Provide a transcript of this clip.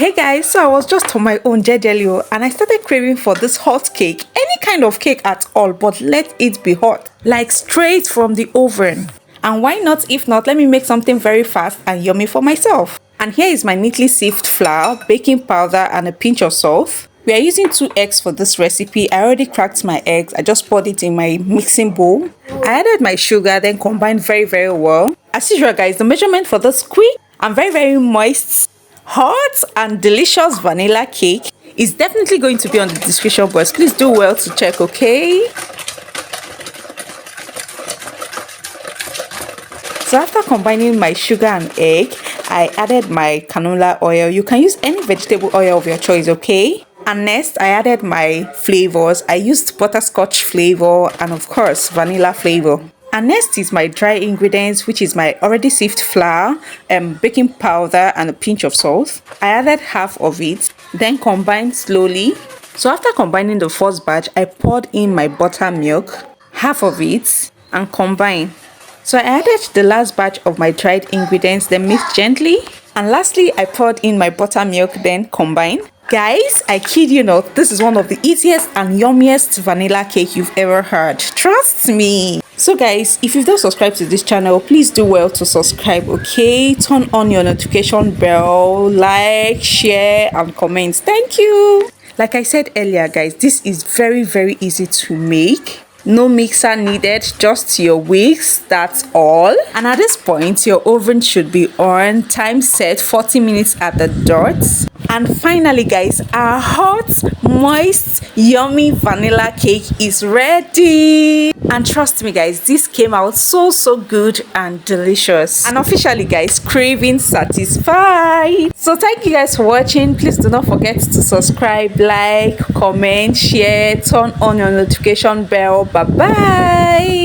Hey guys, so I was just on my own Jejelio and I started craving for this hot cake. Any kind of cake at all, but let it be hot. Like straight from the oven. And why not? If not, let me make something very fast and yummy for myself. And here is my neatly sieved flour, baking powder and a pinch of salt. We are using 2 eggs for this recipe. I already cracked my eggs. I just poured it in my mixing bowl. I added my sugar, then combined very well. As usual guys, the measurement for this quick and very moist, hot and delicious vanilla cake is definitely going to be on the description box. Please do well to check, okay? So after combining my sugar and egg, I added my canola oil. You can use any vegetable oil of your choice, okay? And next, I added my flavors. I used butterscotch flavor and of course vanilla flavor. And next is my dry ingredients, which is my already sieved flour, baking powder and a pinch of salt. I added half of it, then combined slowly. So after combining the first batch, I poured in my buttermilk, half of it, and combined. So I added the last batch of my dried ingredients, then mixed gently. And lastly, I poured in my buttermilk, then combined. Guys, I kid you not, this is one of the easiest and yummiest vanilla cake you've ever heard. Trust me. So guys, if you've not subscribed to this channel, please do well to subscribe, okay? Turn on your notification bell, like, share, and comment. Thank you. Like I said earlier, guys, this is very easy to make. No mixer needed, just your whisk, that's all. And at this point, your oven should be on, time set 40 minutes at the dot. And finally guys, our hot, moist, yummy vanilla cake is ready. And trust me guys, this came out so good and delicious. And officially guys, craving satisfied. So thank you guys for watching. Please do not forget to subscribe, like, comment, share, turn on your notification bell. Bye bye.